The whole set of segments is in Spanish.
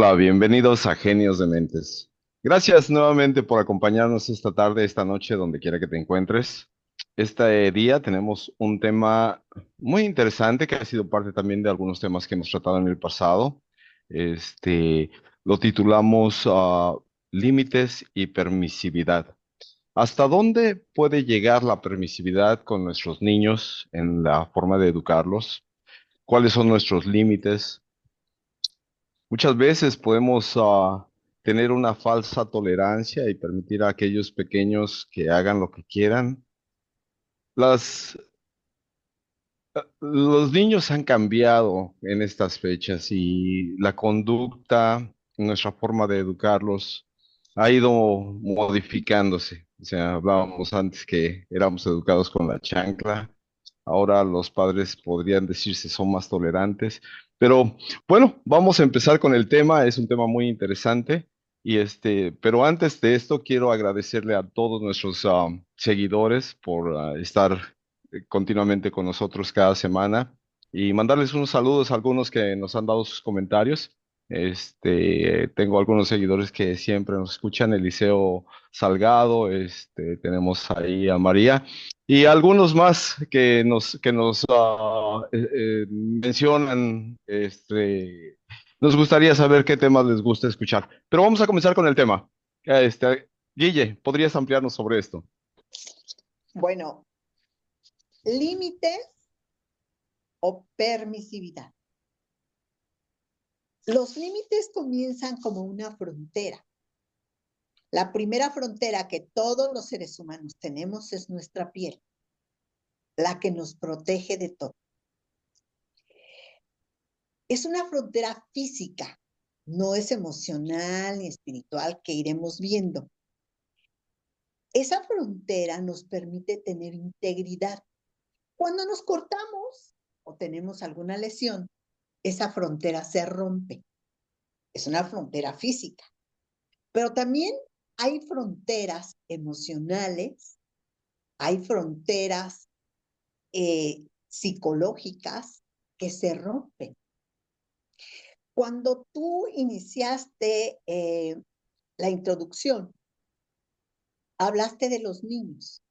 Hola, bienvenidos a Genios de Mentes. Gracias nuevamente por acompañarnos esta tarde, esta noche, donde quiera que te encuentres. Este día tenemos un tema muy interesante que ha sido parte también de algunos temas que hemos tratado en el pasado. Este, lo titulamos Límites y permisividad. ¿Hasta dónde puede llegar la permisividad con nuestros niños en la forma de educarlos? ¿Cuáles son nuestros límites? Muchas veces podemos tener una falsa tolerancia y permitir a aquellos pequeños que hagan lo que quieran. Las, los niños han cambiado en estas fechas y la conducta, nuestra forma de educarlos ha ido modificándose. O sea, hablábamos antes que éramos educados con la chancla. Ahora los padres podrían decirse son más tolerantes, pero bueno, vamos a empezar con el tema. Es un tema muy interesante y pero antes de esto quiero agradecerle a todos nuestros seguidores por estar continuamente con nosotros cada semana y mandarles unos saludos a algunos que nos han dado sus comentarios. Tengo algunos seguidores que siempre nos escuchan, Eliseo Salgado, tenemos ahí a María. Y algunos más que nos mencionan, nos gustaría saber qué temas les gusta escuchar. Pero vamos a comenzar con el tema. Guille, ¿podrías ampliarnos sobre esto? Bueno, límites o permisividad. Los límites comienzan como una frontera. La primera frontera que todos los seres humanos tenemos es nuestra piel, la que nos protege de todo. Es una frontera física, no es emocional ni espiritual que iremos viendo. Esa frontera nos permite tener integridad. Cuando nos cortamos o tenemos alguna lesión, esa frontera se rompe. Es una frontera física. Pero también hay fronteras emocionales, hay fronteras psicológicas que se rompen. Cuando tú iniciaste la introducción, hablaste de los niños.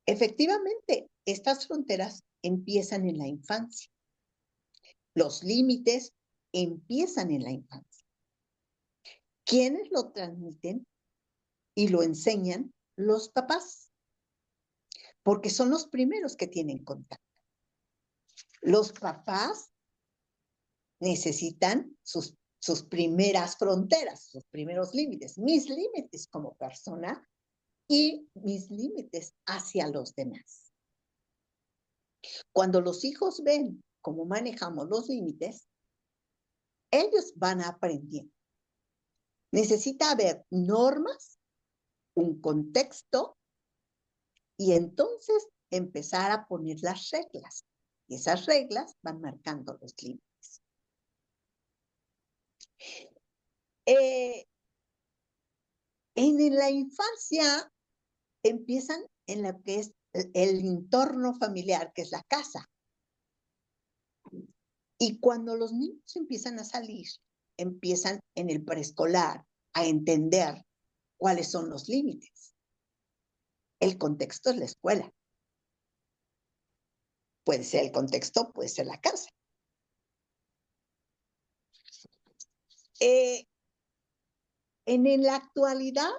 Efectivamente, estas fronteras empiezan en la infancia. Los límites empiezan en la infancia. ¿Quiénes lo transmiten y lo enseñan? Los papás, porque son los primeros que tienen contacto. Los papás necesitan sus primeras fronteras, sus primeros límites, mis límites como persona y mis límites hacia los demás. Cuando los hijos ven cómo manejamos los límites, ellos van aprendiendo. Necesita haber normas, un contexto y entonces empezar a poner las reglas. Y esas reglas van marcando los límites. En la infancia empiezan en lo que es el entorno familiar, que es la casa. Y cuando los niños empiezan a salir, empiezan en el preescolar a entender cuáles son los límites. El contexto es la escuela. Puede ser el contexto, puede ser la casa. En la actualidad,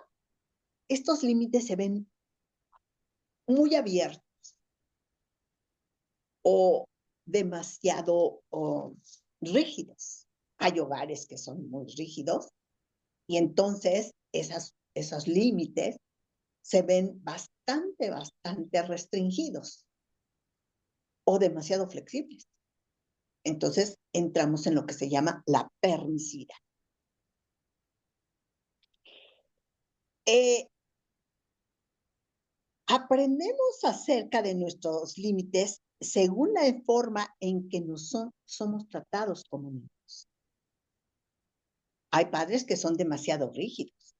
estos límites se ven muy abiertos o demasiado rígidos. Hay hogares que son muy rígidos y entonces esos límites se ven bastante restringidos o demasiado flexibles. Entonces entramos en lo que se llama la permisividad. Aprendemos acerca de nuestros límites según la forma en que somos tratados como niños. Hay padres que son demasiado rígidos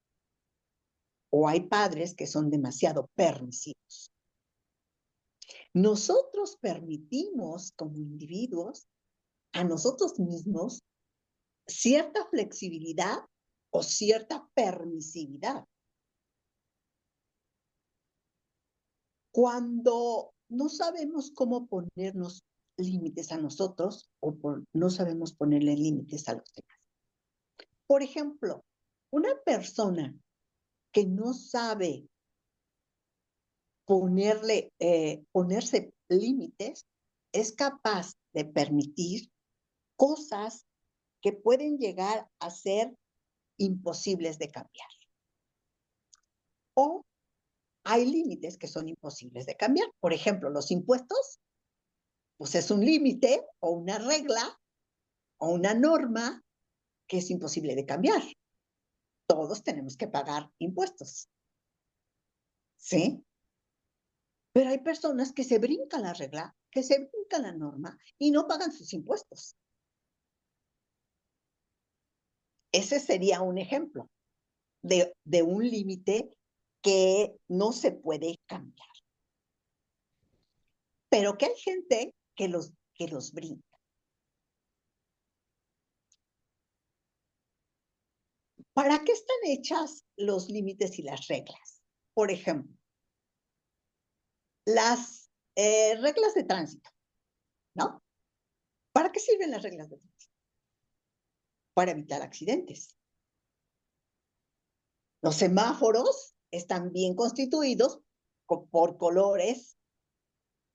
o hay padres que son demasiado permisivos. Nosotros permitimos como individuos a nosotros mismos cierta flexibilidad o cierta permisividad. Cuando no sabemos cómo ponernos límites a nosotros o no sabemos ponerle límites a los demás. Por ejemplo, una persona que no sabe ponerse límites es capaz de permitir cosas que pueden llegar a ser imposibles de cambiar. O hay límites que son imposibles de cambiar. Por ejemplo, los impuestos, pues es un límite o una regla o una norma que es imposible de cambiar. Todos tenemos que pagar impuestos. ¿Sí? Pero hay personas que se brincan la regla, que se brincan la norma y no pagan sus impuestos. Ese sería un ejemplo de un límite que no se puede cambiar. Pero que hay gente que los brinca. ¿Para qué están hechas los límites y las reglas? Por ejemplo, las reglas de tránsito, ¿no? ¿Para qué sirven las reglas de tránsito? Para evitar accidentes. Los semáforos están bien constituidos por colores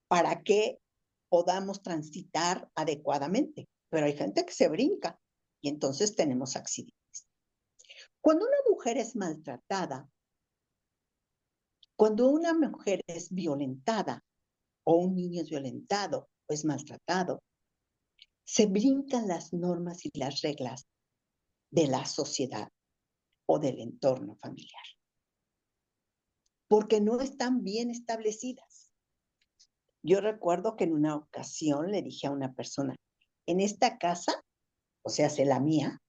para que podamos transitar adecuadamente. Pero hay gente que se brinca y entonces tenemos accidentes. Cuando una mujer es maltratada, cuando una mujer es violentada o un niño es violentado o es maltratado, se brincan las normas y las reglas de la sociedad o del entorno familiar, porque no están bien establecidas. Yo recuerdo que en una ocasión le dije a una persona, en esta casa, o sea, la mía,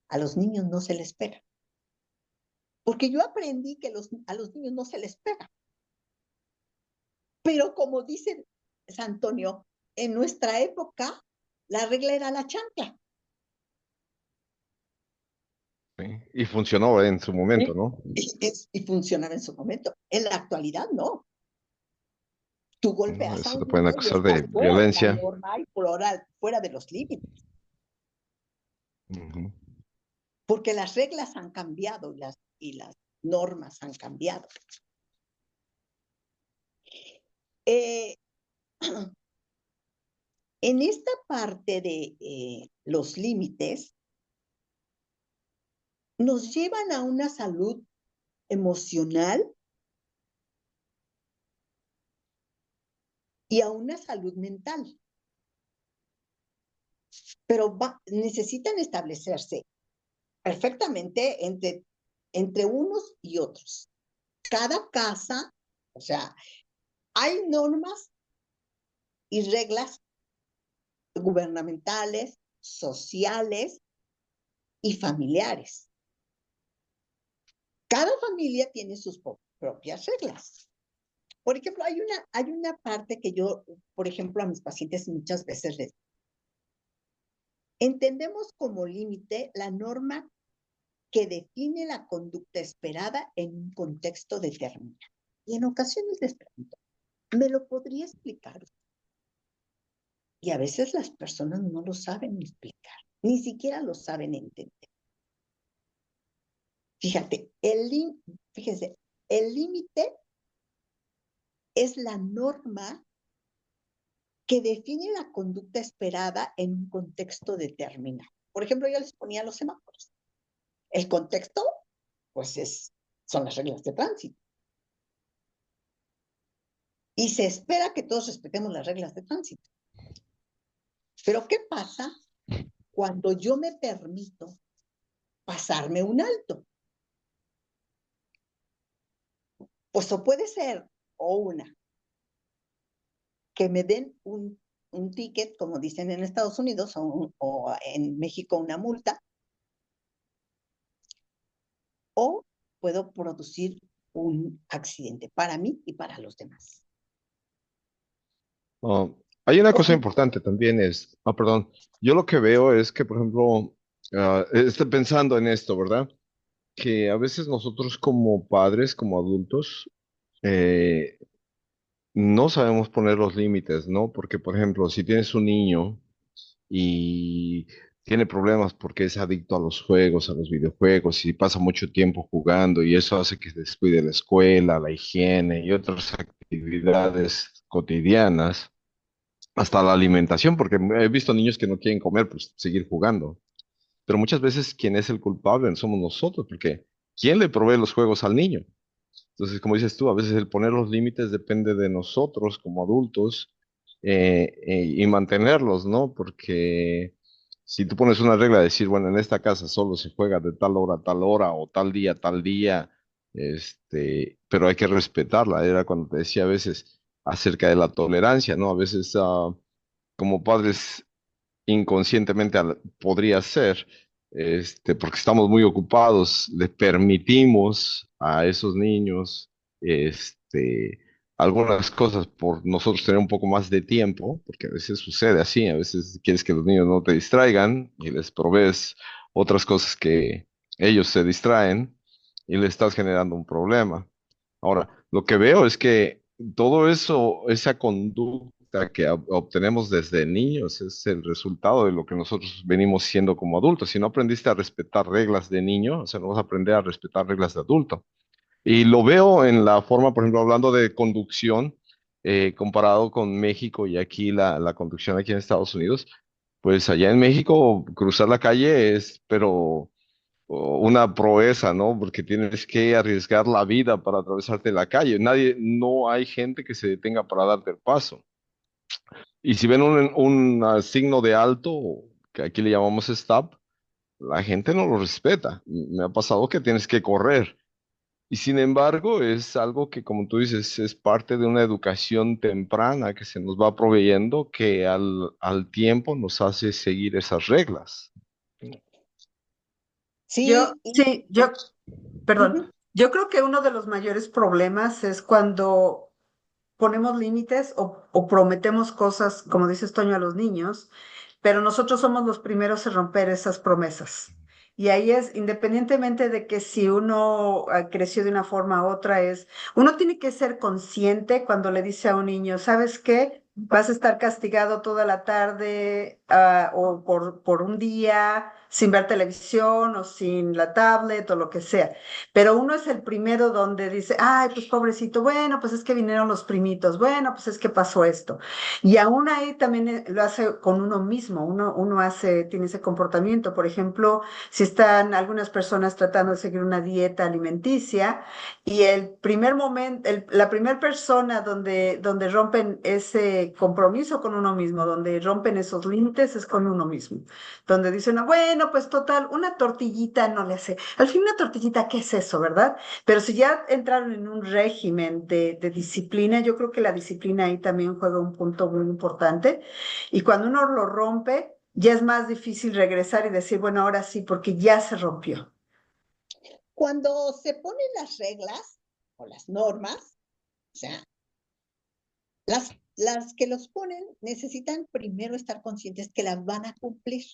a los niños no se les pega. Porque yo aprendí que a los niños no se les pega. Pero como dice San Antonio, en nuestra época, la regla era la chancla. ¿Sí? Y funcionó en su momento, ¿Sí? ¿no? Y funcionaba en su momento. En la actualidad, no. Tú No, golpeas a eso un te pueden niño y acusar estás de fuera de la violencia. norma y fuera de los límites. Ujú. Porque las reglas han cambiado y las normas han cambiado. Eh, en esta parte de los límites, nos llevan a una salud emocional y a una salud mental. Pero necesitan establecerse perfectamente entre unos y otros. Cada casa, o sea, hay normas y reglas gubernamentales, sociales y familiares. Cada familia tiene sus propias reglas. Por ejemplo, hay una parte que yo, por ejemplo, a mis pacientes muchas veces les entendemos como límite la norma que define la conducta esperada en un contexto determinado. Y en ocasiones les pregunto, ¿me lo podría explicar? Y a veces las personas no lo saben explicar, ni siquiera lo saben entender. Fíjate, fíjense, el límite es la norma que define la conducta esperada en un contexto determinado. Por ejemplo, yo les ponía los semáforos. El contexto, pues son las reglas de tránsito. Y se espera que todos respetemos las reglas de tránsito. Pero ¿qué pasa cuando yo me permito pasarme un alto? Pues o puede ser, o una, que me den un ticket, como dicen en Estados Unidos, o en México una multa, o puedo producir un accidente para mí y para los demás. Oh, hay una cosa importante también perdón, yo lo que veo es que, por ejemplo, Estoy pensando en esto, ¿verdad? Que a veces nosotros como padres, como adultos, eh, no sabemos poner los límites, ¿no? Porque, por ejemplo, si tienes un niño y tiene problemas porque es adicto a los juegos, a los videojuegos, y pasa mucho tiempo jugando, y eso hace que se descuide la escuela, la higiene y otras actividades cotidianas, hasta la alimentación, porque he visto niños que no quieren comer, pues seguir jugando. Pero muchas veces quien es el culpable somos nosotros, porque ¿quién le provee los juegos al niño? Entonces, como dices tú, a veces el poner los límites depende de nosotros como adultos, y mantenerlos, ¿no? Porque si tú pones una regla de decir, bueno, en esta casa solo se juega de tal hora a tal hora o tal día, pero hay que respetarla. Era cuando te decía a veces acerca de la tolerancia, ¿no? A veces como padres inconscientemente podría ser, porque estamos muy ocupados, le permitimos a esos niños, algunas cosas por nosotros tener un poco más de tiempo, porque a veces sucede así, a veces quieres que los niños no te distraigan y les provees otras cosas que ellos se distraen y le estás generando un problema. Ahora, lo que veo es que todo eso, esa conducta que obtenemos desde niños, es el resultado de lo que nosotros venimos siendo como adultos. Si no aprendiste a respetar reglas de niño, o sea, no vas a aprender a respetar reglas de adulto. Y lo veo en la forma, por ejemplo, hablando de conducción, comparado con México y aquí la conducción aquí en Estados Unidos, pues allá en México cruzar la calle es, pero una proeza, ¿no? Porque tienes que arriesgar la vida para atravesarte la calle. No hay gente que se detenga para darte el paso. Y si ven un signo de alto, que aquí le llamamos stop, la gente no lo respeta. Me ha pasado que tienes que correr. Y sin embargo, es algo que, como tú dices, es parte de una educación temprana que se nos va proveyendo que al tiempo nos hace seguir esas reglas. Sí, Sí, perdón, ujú. yo creo que uno de los mayores problemas es cuando ponemos límites o prometemos cosas, como dices Toño, a los niños, pero nosotros somos los primeros en romper esas promesas. Y ahí es, independientemente de que si uno creció de una forma u otra, uno tiene que ser consciente cuando le dice a un niño, ¿sabes qué? Vas a estar castigado toda la tarde o por un día sin ver televisión o sin la tablet o lo que sea. Pero uno es el primero donde dice, ay, pues pobrecito, bueno, pues es que vinieron los primitos, bueno, pues es que pasó esto. Y aún ahí también lo hace con uno mismo, uno tiene ese comportamiento. Por ejemplo, si están algunas personas tratando de seguir una dieta alimenticia y el primer momento, la primera persona donde rompen ese compromiso con uno mismo, donde rompen esos límites es con uno mismo, donde dicen, "Ah, bueno, pues total, una tortillita no le hace. Al fin una tortillita, ¿qué es eso, verdad? Pero si ya entraron en un régimen de disciplina, yo creo que la disciplina ahí también juega un punto muy importante. Y cuando uno lo rompe, ya es más difícil regresar y decir, bueno, ahora sí, porque ya se rompió. Cuando se ponen las reglas o las normas, o sea, las que los ponen necesitan primero estar conscientes que las van a cumplir,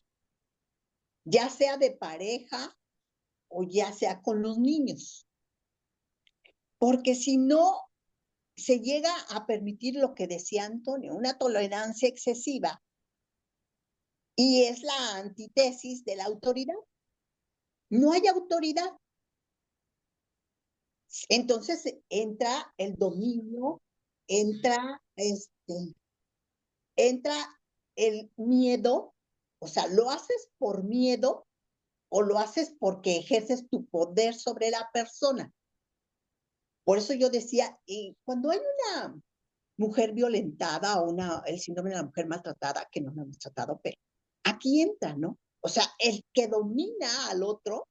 ya sea de pareja o ya sea con los niños, porque si no se llega a permitir lo que decía Antonio, una tolerancia excesiva, y es la antítesis de la autoridad. No hay autoridad. Entonces entra el dominio, entra, entra el miedo, o sea, lo haces por miedo o lo haces porque ejerces tu poder sobre la persona. Por eso yo decía, cuando hay una mujer violentada o el síndrome de la mujer maltratada, que no lo hemos tratado, pero aquí entra, ¿no? O sea, el que domina al otro,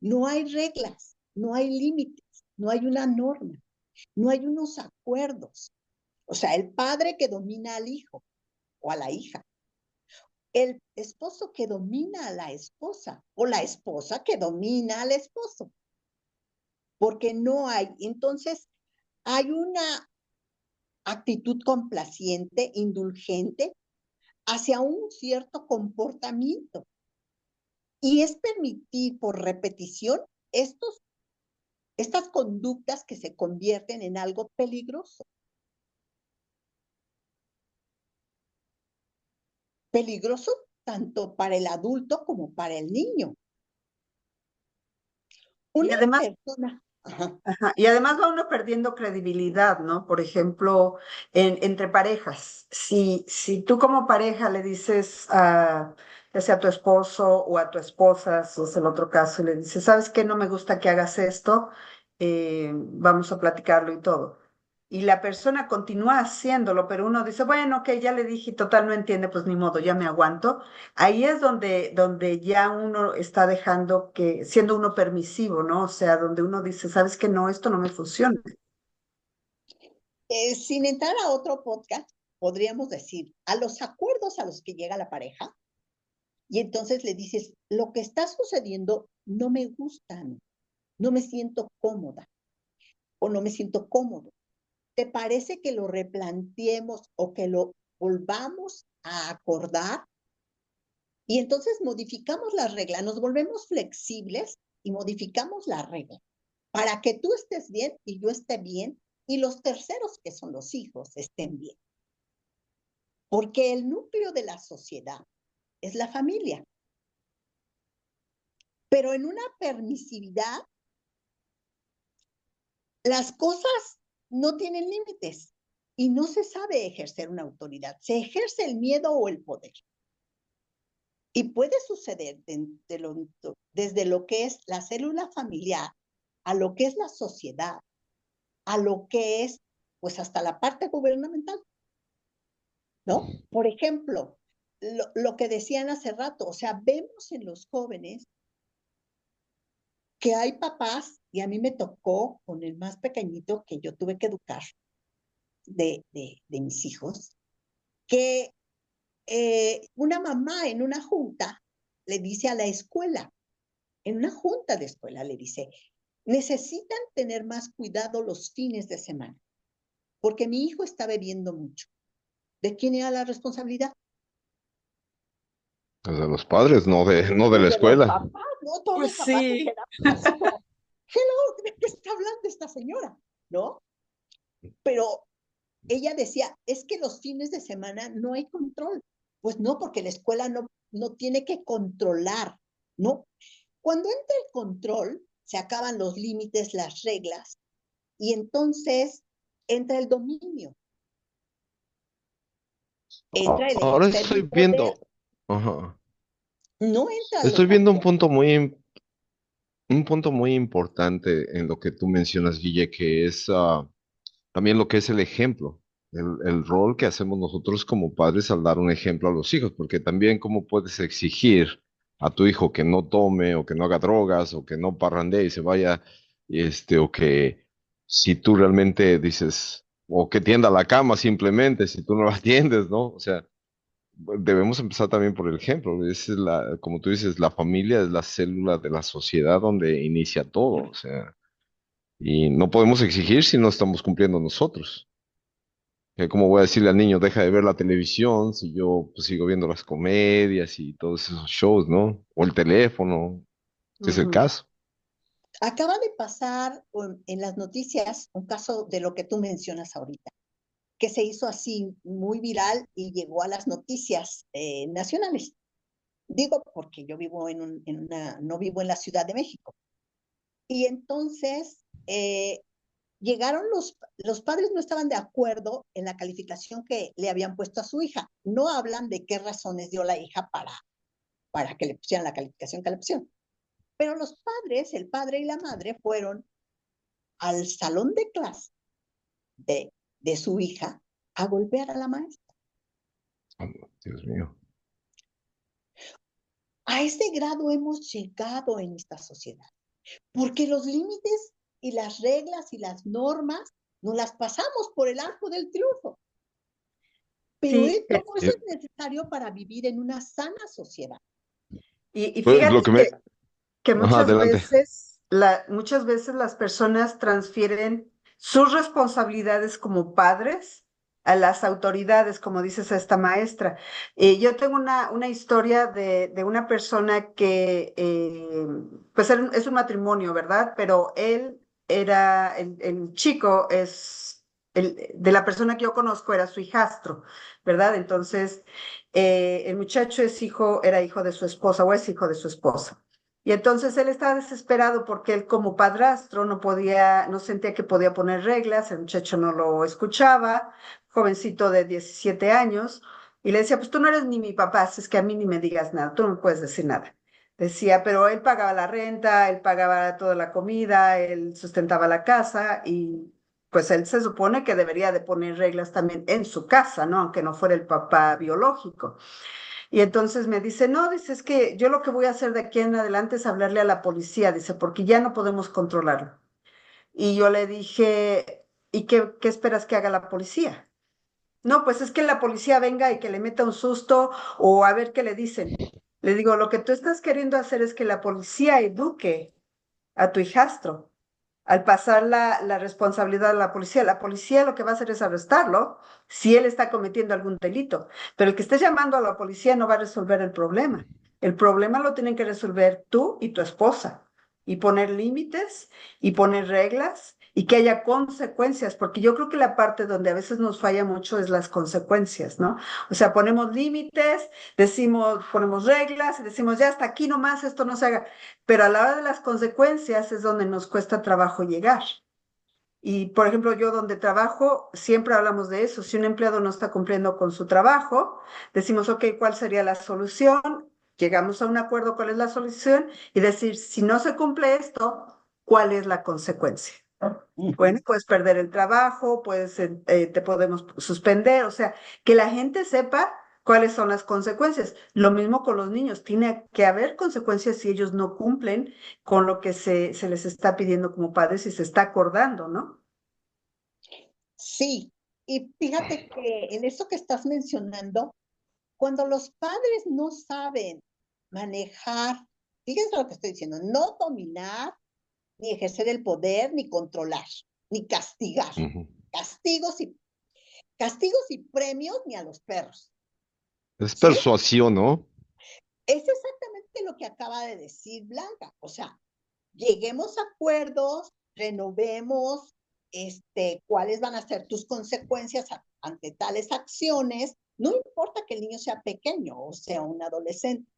no hay reglas, no hay límites, no hay una norma, no hay unos acuerdos. O sea, el padre que domina al hijo o a la hija, el esposo que domina a la esposa o la esposa que domina al esposo, porque no hay. Entonces, hay una actitud complaciente, indulgente hacia un cierto comportamiento. Y es permitir por repetición estas conductas que se convierten en algo peligroso. Peligroso tanto para el adulto como para el niño. Y Una además, persona. Ajá. y además va uno perdiendo credibilidad, ¿no? Por ejemplo, entre parejas. Si tú como pareja le dices ya sea a tu esposo o a tu esposa, si es el otro caso, y le dices, ¿sabes qué? No me gusta que hagas esto, vamos a platicarlo y todo. Y la persona continúa haciéndolo, pero uno dice, bueno, que ya le dije, y total no entiende, pues ni modo, ya me aguanto. Ahí es donde ya uno está dejando que, siendo uno permisivo, ¿no? O sea, donde uno dice, ¿sabes qué? No, esto no me funciona. Sin entrar a otro podcast, podríamos decir, a los acuerdos a los que llega la pareja, y entonces le dices, lo que está sucediendo no me gustan, no me siento cómoda o no me siento cómodo. ¿Te parece que lo replanteemos o que lo volvamos a acordar? Y entonces modificamos las reglas, nos volvemos flexibles y modificamos la regla para que tú estés bien y yo esté bien y los terceros, que son los hijos, estén bien. Porque el núcleo de la sociedad es la familia. Pero en una permisividad, las cosas no tienen límites y no se sabe ejercer una autoridad. Se ejerce el miedo o el poder. Y puede suceder desde lo que es la célula familiar a lo que es la sociedad, a lo que es, pues hasta la parte gubernamental, ¿no? Por ejemplo, lo que decían hace rato, o sea, vemos en los jóvenes que hay papás, y a mí me tocó con el más pequeñito que yo tuve que educar de mis hijos, que una mamá en una junta le dice a la escuela, en una junta de escuela le dice, necesitan tener más cuidado los fines de semana, porque mi hijo está bebiendo mucho. ¿De quién era la responsabilidad? Pues de los padres, no de Pues la de los escuela. papás, ¿no? Todos Pues los papás se sí. quedaban así como, hello, ¿de qué está hablando esta señora? ¿No? Pero ella decía, es que los fines de semana no hay control. Pues no, porque la escuela no tiene que controlar, ¿no? Cuando entra el control, se acaban los límites, las reglas, y entonces entra el dominio, entra el Ahora ejercer mi estoy poder, viendo, ajá, no entran estoy los viendo acuerdos. un punto muy importante en lo que tú mencionas, Guille, que es también lo que es el ejemplo, el rol que hacemos nosotros como padres al dar un ejemplo a los hijos, porque también cómo puedes exigir a tu hijo que no tome o que no haga drogas o que no parrandee y se vaya, o que si tú realmente dices, o que tienda la cama simplemente, si tú no la tiendes, ¿no? O sea, debemos empezar también por el ejemplo. Como tú dices, la familia es la célula de la sociedad donde inicia todo, o sea, y no podemos exigir si no estamos cumpliendo nosotros. ¿Cómo voy a decirle al niño, deja de ver la televisión si yo pues, sigo viendo las comedias y todos esos shows, ¿no? O el teléfono, si es el Ujú. caso. Acaba de pasar en las noticias un caso de lo que tú mencionas ahorita, que se hizo así muy viral y llegó a las noticias nacionales. Digo porque yo vivo no vivo en la Ciudad de México. Y entonces llegaron los padres no estaban de acuerdo en la calificación que le habían puesto a su hija. No hablan de qué razones dio la hija para que le pusieran la calificación que le pusieron. Pero los padres, el padre y la madre, fueron al salón de clase de su hija a golpear a la maestra. Oh, Dios mío. A ese grado hemos llegado en esta sociedad, porque los límites y las reglas y las normas nos las pasamos por el arco del triunfo. Pero Sí, todo eso es necesario para vivir en una sana sociedad. y Pues lo fíjate que me... que Ajá, adelante. muchas veces las personas transfieren sus responsabilidades como padres a las autoridades, como dices a esta maestra. Yo tengo una historia de una persona que, pues es un matrimonio, ¿verdad? Pero él era, el chico es, de la persona que yo conozco era su hijastro, ¿verdad? Entonces, el muchacho era hijo de su esposa o es hijo de su esposa. Y entonces él estaba desesperado porque él como padrastro no podía, no sentía que podía poner reglas, el muchacho no lo escuchaba, jovencito de 17 años, y le decía, pues tú no eres ni mi papá, así es que a mí ni me digas nada, tú no me puedes decir nada. Decía, pero él pagaba la renta, él pagaba toda la comida, él sustentaba la casa y pues él se supone que debería de poner reglas también en su casa, ¿no? Aunque no fuera el papá biológico. Y entonces me dice, no, dice, es que yo lo que voy a hacer de aquí en adelante es hablarle a la policía, dice, porque ya no podemos controlarlo. Y yo le dije, ¿y qué esperas que haga la policía? No, pues es que la policía venga y que le meta un susto o a ver qué le dicen. Le digo, lo que tú estás queriendo hacer es que la policía eduque a tu hijastro al pasar la responsabilidad a la policía. La policía lo que va a hacer es arrestarlo si él está cometiendo algún delito, pero el que esté llamando a la policía no va a resolver el problema. El problema lo tienen que resolver tú y tu esposa y poner límites y poner reglas y que haya consecuencias, porque yo creo que la parte donde a veces nos falla mucho es las consecuencias, ¿no? O sea, ponemos límites, decimos, ponemos reglas y decimos, ya hasta aquí nomás, esto no se haga, pero a la hora de las consecuencias es donde nos cuesta trabajo llegar. Y, por ejemplo, yo donde trabajo, siempre hablamos de eso. Si un empleado no está cumpliendo con su trabajo, decimos, ok, ¿cuál sería la solución? Llegamos a un acuerdo, ¿cuál es la solución? Y decir, si no se cumple esto, ¿cuál es la consecuencia? Bueno, puedes perder el trabajo, te podemos suspender, o sea, que la gente sepa cuáles son las consecuencias. Lo mismo con los niños, tiene que haber consecuencias si ellos no cumplen con lo que se les está pidiendo como padres y se está acordando, ¿no? Sí, y fíjate que en eso que estás mencionando, cuando los padres no saben manejar, fíjense lo que estoy diciendo, no dominar, ni ejercer el poder, ni controlar, ni castigar. Ujú. Castigos y, castigos y premios ni a los perros. Es ¿Sí? persuasión, ¿no? Es exactamente lo que acaba de decir Blanca. O sea, lleguemos a acuerdos, renovemos cuáles van a ser tus consecuencias ante tales acciones. No importa que el niño sea pequeño o sea un adolescente.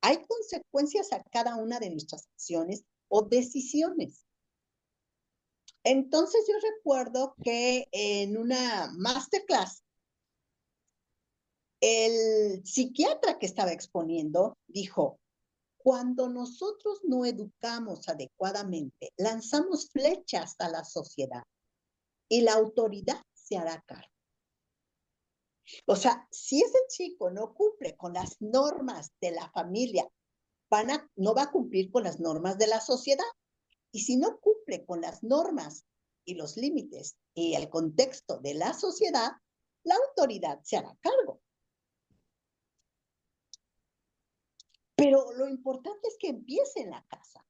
Hay consecuencias a cada una de nuestras acciones o decisiones. Entonces yo recuerdo que en una masterclass, el psiquiatra que estaba exponiendo dijo, cuando nosotros no educamos adecuadamente, lanzamos flechas a la sociedad y la autoridad se hará cargo. O sea, si ese chico no cumple con las normas de la familia, no va a cumplir con las normas de la sociedad. Y si no cumple con las normas y los límites y el contexto de la sociedad, la autoridad se hará cargo. Pero lo importante es que empiece en la casa.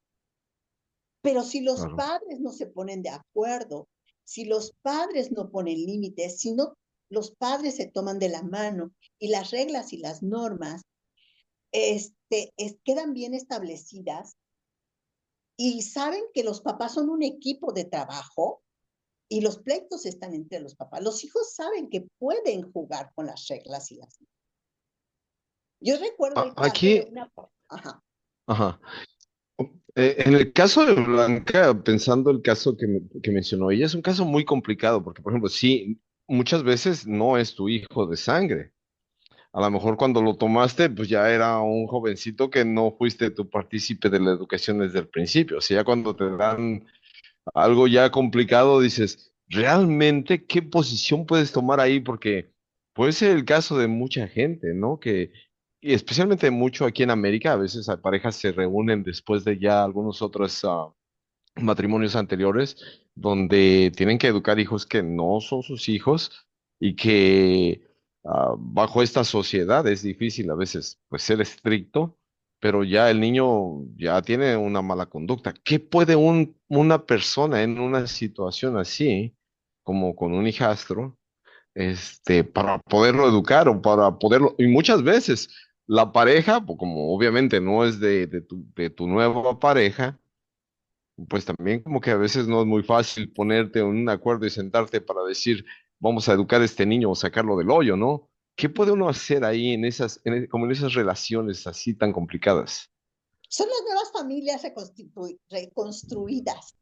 Pero si los Claro. padres no se ponen de acuerdo, si los padres no ponen límites, si no los padres se toman de la mano y las reglas y las normas quedan bien establecidas y saben que los papás son un equipo de trabajo y los pleitos están entre los papás. Los hijos saben que pueden jugar con las reglas y las normas. Yo recuerdo el caso de Aquí, una... Ajá. ajá. En el caso de Blanca, pensando el caso que mencionó ella, es un caso muy complicado, porque, por ejemplo, sí, muchas veces no es tu hijo de sangre. A lo mejor cuando lo tomaste, pues ya era un jovencito que no fuiste tu partícipe de la educación desde el principio. O sea, ya cuando te dan algo ya complicado, dices, ¿realmente qué posición puedes tomar ahí? Porque puede ser el caso de mucha gente, ¿no? Y especialmente mucho aquí en América, a veces parejas se reúnen después de ya algunos otros matrimonios anteriores, donde tienen que educar hijos que no son sus hijos y que bajo esta sociedad es difícil a veces pues ser estricto, pero ya el niño ya tiene una mala conducta. ¿Qué puede una persona en una situación así, como con un hijastro? para poderlo educar o para poderlo, y muchas veces la pareja, pues como obviamente no es de tu nueva pareja, pues también como que a veces no es muy fácil ponerte en un acuerdo y sentarte para decir, vamos a educar a este niño o sacarlo del hoyo, ¿no? ¿Qué puede uno hacer ahí en como en esas relaciones así tan complicadas? Son las nuevas familias reconstruidas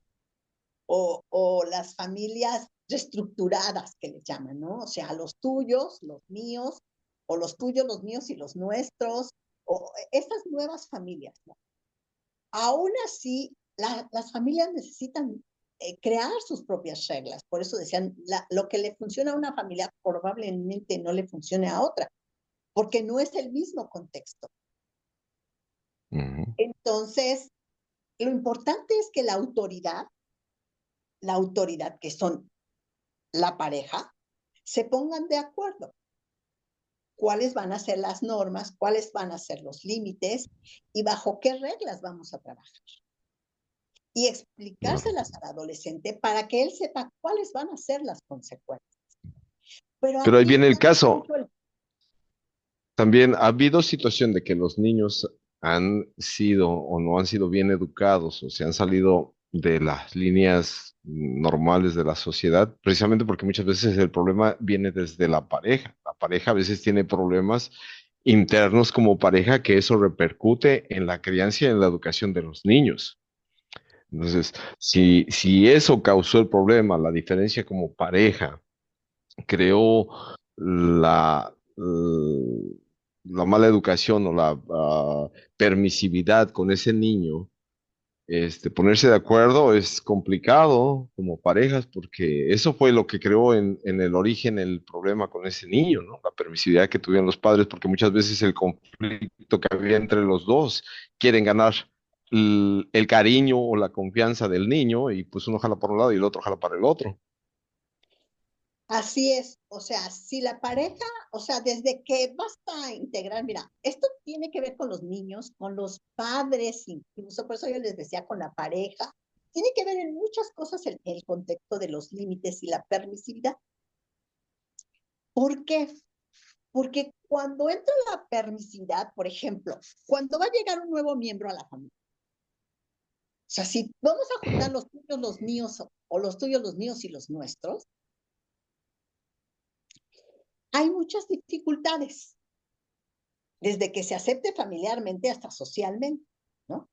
o las familias reestructuradas que les llaman, ¿no? O sea, los tuyos, los míos, o los tuyos, los míos y los nuestros, o estas nuevas familias, ¿no? Aún así, las familias necesitan crear sus propias reglas. Por eso decían, lo que le funciona a una familia probablemente no le funcione a otra, porque no es el mismo contexto. Ujú. Entonces, lo importante es que la autoridad que son la pareja, se pongan de acuerdo cuáles van a ser las normas, cuáles van a ser los límites y bajo qué reglas vamos a trabajar. Y Claro. explicárselas al adolescente para que él sepa cuáles van a ser las consecuencias. Pero Pero ahí aquí viene el cambia caso. mucho el... También ha habido situación de que los niños han sido o no han sido bien educados o se han salido de las líneas normales de la sociedad, precisamente porque muchas veces el problema viene desde la pareja. La pareja a veces tiene problemas internos como pareja que eso repercute en la crianza y en la educación de los niños. Entonces, si eso causó el problema, la diferencia como pareja, creó la mala educación o la permisividad con ese niño, ponerse de acuerdo es complicado como parejas porque eso fue lo que creó en el origen el problema con ese niño, ¿no? La permisividad que tuvieron los padres porque muchas veces el conflicto que había entre los dos quieren ganar el cariño o la confianza del niño y pues uno jala por un lado y el otro jala para el otro. Así es, o sea, si la pareja, o sea, desde que basta integrar, mira, esto tiene que ver con los niños, con los padres, incluso, por eso yo les decía con la pareja, tiene que ver en muchas cosas el contexto de los límites y la permisividad. ¿Por qué? Porque cuando entra la permisividad, por ejemplo, cuando va a llegar un nuevo miembro a la familia, o sea, si vamos a juntar los tuyos, los míos, o los tuyos, los míos y los nuestros, hay muchas dificultades, desde que se acepte familiarmente hasta socialmente, ¿no?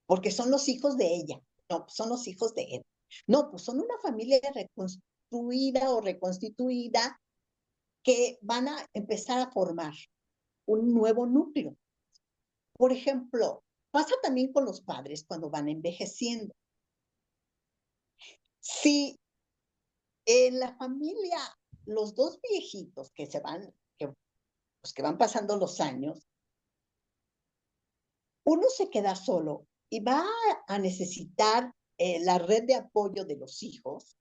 Porque son los hijos de ella, no, son los hijos de él. No, pues son una familia reconstruida o reconstituida que van a empezar a formar un nuevo núcleo. Por ejemplo, pasa también con los padres cuando van envejeciendo. Si en la familia los dos viejitos que se van, pues que van pasando los años, uno se queda solo y va a necesitar la red de apoyo de los hijos,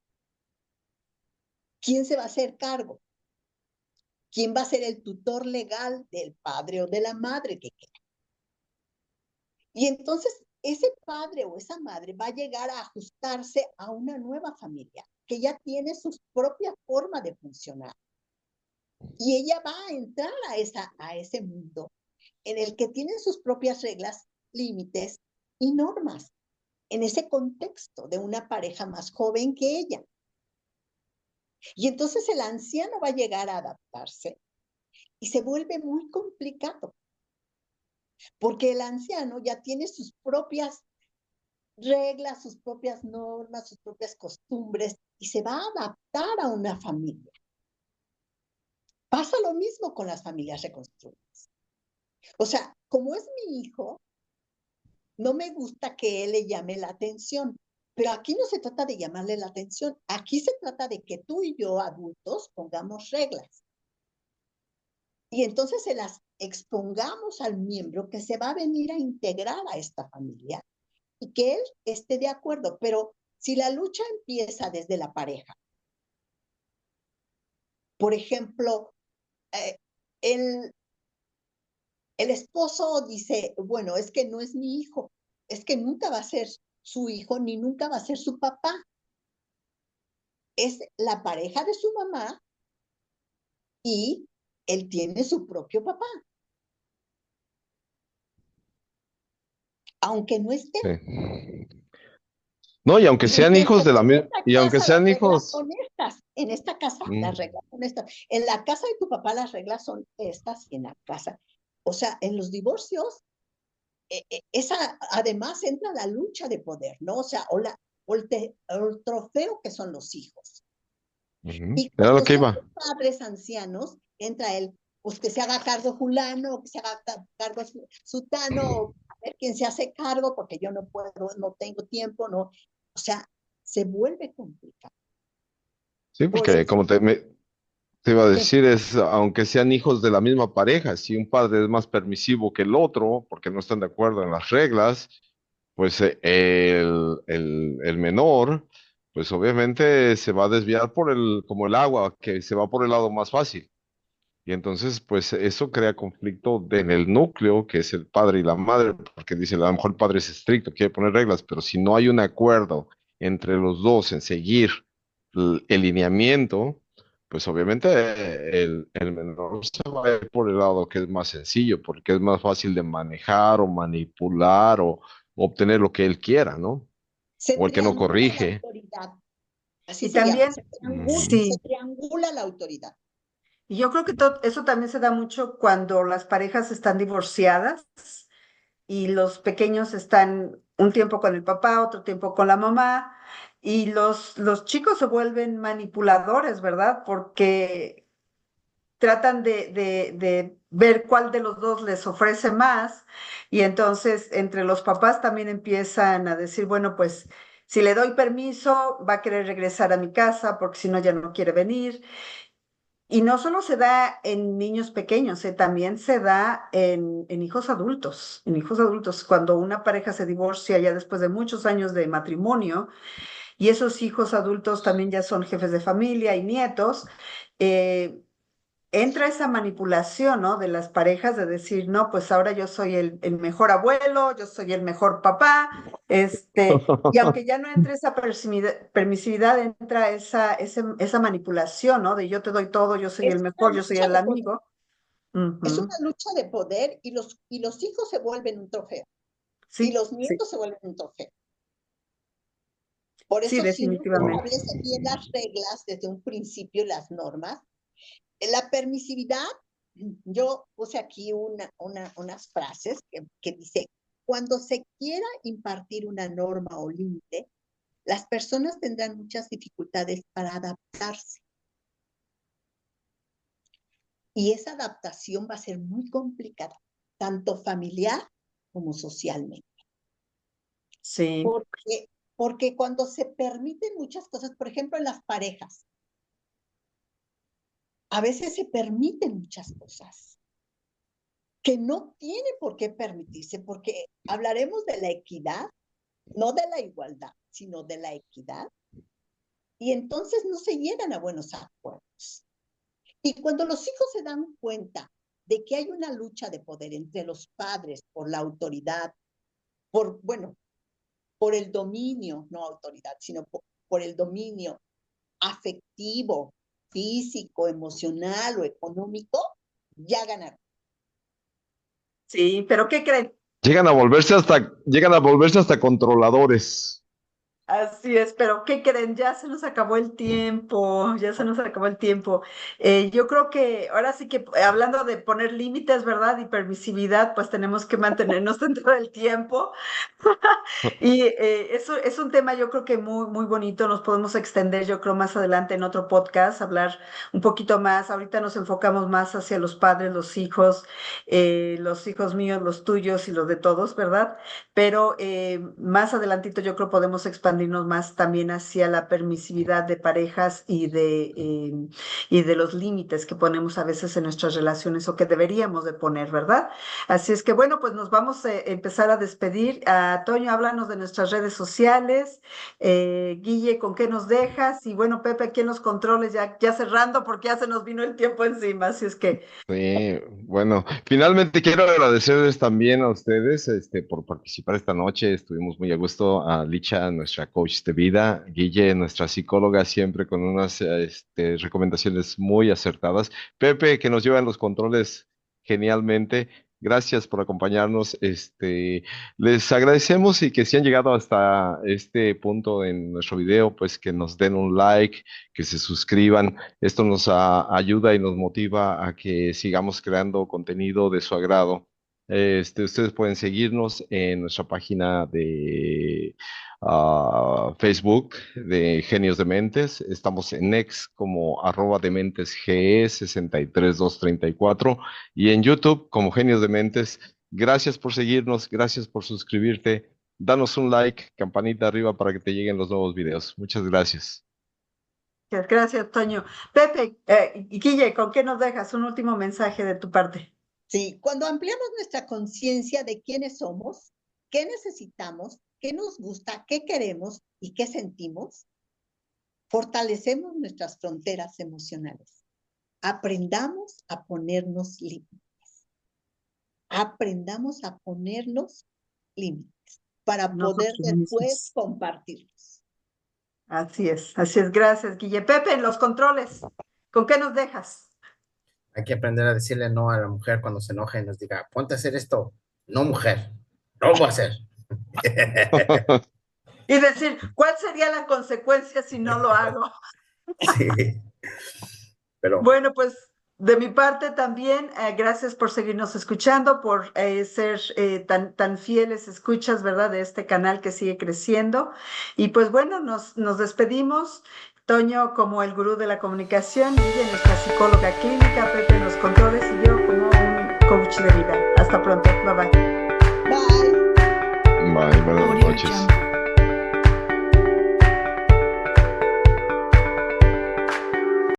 ¿quién se va a hacer cargo? ¿Quién va a ser el tutor legal del padre o de la madre que queda? Y entonces ese padre o esa madre va a llegar a ajustarse a una nueva familia que ya tiene su propia forma de funcionar. Y ella va a entrar a ese mundo en el que tienen sus propias reglas, límites y normas, en ese contexto de una pareja más joven que ella. Y entonces el anciano va a llegar a adaptarse y se vuelve muy complicado, porque el anciano ya tiene sus propias reglas, sus propias normas, sus propias costumbres y se va a adaptar a una familia. Pasa lo mismo con las familias reconstruidas. O sea, como es mi hijo, no me gusta que él le llame la atención, pero aquí no se trata de llamarle la atención, aquí se trata de que tú y yo, adultos, pongamos reglas. Y entonces se las expongamos al miembro que se va a venir a integrar a esta familia y que él esté de acuerdo. Pero si la lucha empieza desde la pareja, por ejemplo, eh, el, el esposo dice, bueno, es que no es mi hijo, es que nunca va a ser su hijo ni nunca va a ser su papá. Es la pareja de su mamá y él tiene su propio papá, aunque no esté. Sí. No, y aunque Y sean hijos entonces, de la en misma, esta y aunque casa las sean reglas hijos, son estas, en esta casa las mm, reglas son estas, en la casa de tu papá las reglas son estas y en la casa. O sea, en los divorcios, esa, además entra la lucha de poder, ¿no? O sea, o el trofeo que son los hijos. Y era lo cuando que son iba. los padres ancianos, entra él, pues que se haga cargo fulano, que se haga cargo sutano, o a ver quién se hace cargo, porque yo no puedo, no tengo tiempo, no. O sea, se vuelve complicado. Sí, Por porque eso, como te iba a decir, es, aunque sean hijos de la misma pareja, si un padre es más permisivo que el otro, porque no están de acuerdo en las reglas, pues el menor, pues obviamente se va a desviar por como el agua, que se va por el lado más fácil. Y entonces, pues eso crea conflicto en el núcleo, que es el padre y la madre, porque dice, a lo mejor el padre es estricto, quiere poner reglas, pero si no hay un acuerdo entre los dos en seguir el lineamiento, pues obviamente el menor se va a ir por el lado que es más sencillo, porque es más fácil de manejar o manipular o obtener lo que él quiera, ¿no? se O el que no triangula la corrige. autoridad, así Y se llama, también, Ujú. se sí, triangula la autoridad. y yo creo que eso también se da mucho cuando las parejas están divorciadas y los pequeños están un tiempo con el papá, otro tiempo con la mamá, y los chicos se vuelven manipuladores, ¿verdad? Porque tratan de ver cuál de los dos les ofrece más, y entonces entre los papás también empiezan a decir, bueno, pues si le doy permiso, va a querer regresar a mi casa porque si no ya no quiere venir. Y no solo se da en niños pequeños, también se da en hijos adultos, cuando una pareja se divorcia ya después de muchos años de matrimonio y esos hijos adultos también ya son jefes de familia y nietos, eh, entra esa manipulación, ¿no? De las parejas de decir, no, pues ahora yo soy el mejor abuelo, yo soy el mejor papá, y aunque ya no entre esa permisividad, entra esa manipulación, ¿no? De yo te doy todo, yo soy Es el una mejor, yo soy lucha el de poder. amigo. Es Ujú. una lucha de poder y los hijos se vuelven un trofeo y Sí, los sí, nietos se vuelven un trofeo. Por sí, eso, si no se definitivamente. establecen bien las reglas desde un principio, las normas, la permisividad, yo puse aquí unas frases que dice, cuando se quiera impartir una norma o límite, las personas tendrán muchas dificultades para adaptarse. Y esa adaptación va a ser muy complicada, tanto familiar como socialmente. Sí, Porque cuando se permiten muchas cosas, por ejemplo, en las parejas, a veces se permiten muchas cosas que no tiene por qué permitirse, porque hablaremos de la equidad, no de la igualdad, sino de la equidad, y entonces no se llegan a buenos acuerdos. Y cuando los hijos se dan cuenta de que hay una lucha de poder entre los padres por la autoridad, bueno, por el dominio, no autoridad, sino por el dominio afectivo, físico, emocional o económico, ya ganaron. sí, pero ¿qué creen? Llegan a volverse hasta controladores. Así es, pero ¿qué creen? Ya se nos acabó el tiempo, ya se nos acabó el tiempo. Yo creo que ahora sí que hablando de poner límites, ¿verdad? Y permisividad, pues tenemos que mantenernos dentro del tiempo. Y eso es un tema yo creo que muy, muy bonito. Nos podemos extender, yo creo, más adelante en otro podcast, hablar un poquito más. Ahorita nos enfocamos más hacia los padres, los hijos míos, los tuyos y los de todos, ¿verdad? Pero más adelantito yo creo podemos expandirnos más también hacia la permisividad de parejas y de los límites que ponemos a veces en nuestras relaciones o que deberíamos de poner, ¿verdad? Así es que bueno, pues nos vamos a empezar a despedir. Toño, háblanos de nuestras redes sociales. Guille, ¿con qué nos dejas? Y bueno, Pepe, aquí en los controles, ya cerrando porque ya se nos vino el tiempo encima. Así es que Sí, bueno, finalmente quiero agradecerles también a ustedes, por participar esta noche. Estuvimos muy a gusto, a Licha, nuestra nuestra coach de vida, Guille, nuestra psicóloga, siempre con unas recomendaciones muy acertadas, Pepe, que nos lleva en los controles genialmente. Gracias por acompañarnos. Les agradecemos y que si han llegado hasta este punto en nuestro video, pues que nos den un like, que se suscriban. Esto nos ayuda y nos motiva a que sigamos creando contenido de su agrado. Ustedes pueden seguirnos en nuestra página de Facebook de Genios de Mentes. Estamos en X como @dementesge63234 y en YouTube como Genios de Mentes. Gracias por seguirnos, gracias por suscribirte. Danos un like, campanita arriba para que te lleguen los nuevos videos. Muchas gracias. Gracias, Toño. Pepe, y Guille, ¿con qué nos dejas? Un último mensaje de tu parte. Sí, cuando ampliamos nuestra conciencia de quiénes somos, qué necesitamos, qué nos gusta, qué queremos y qué sentimos, fortalecemos nuestras fronteras emocionales. Aprendamos a ponernos límites. Aprendamos a ponernos límites para poder después compartirlos. Así es. Gracias, Guille. Pepe, en los controles, ¿con qué nos dejas? Hay que aprender a decirle no a la mujer cuando se enoja y nos diga, ponte a hacer esto. No, mujer, no lo voy a hacer. Y decir, ¿cuál sería la consecuencia si no lo hago? Sí. Pero... Bueno, pues de mi parte también, gracias por seguirnos escuchando, por ser tan fieles escuchas, ¿verdad? De este canal que sigue creciendo. Y pues bueno, nos despedimos. Toño como el gurú de la comunicación, Guille, nuestra psicóloga clínica, Pepe en los controles y yo como un coach de vida. Hasta pronto. Bye bye. Bye. Bye, buenas noches.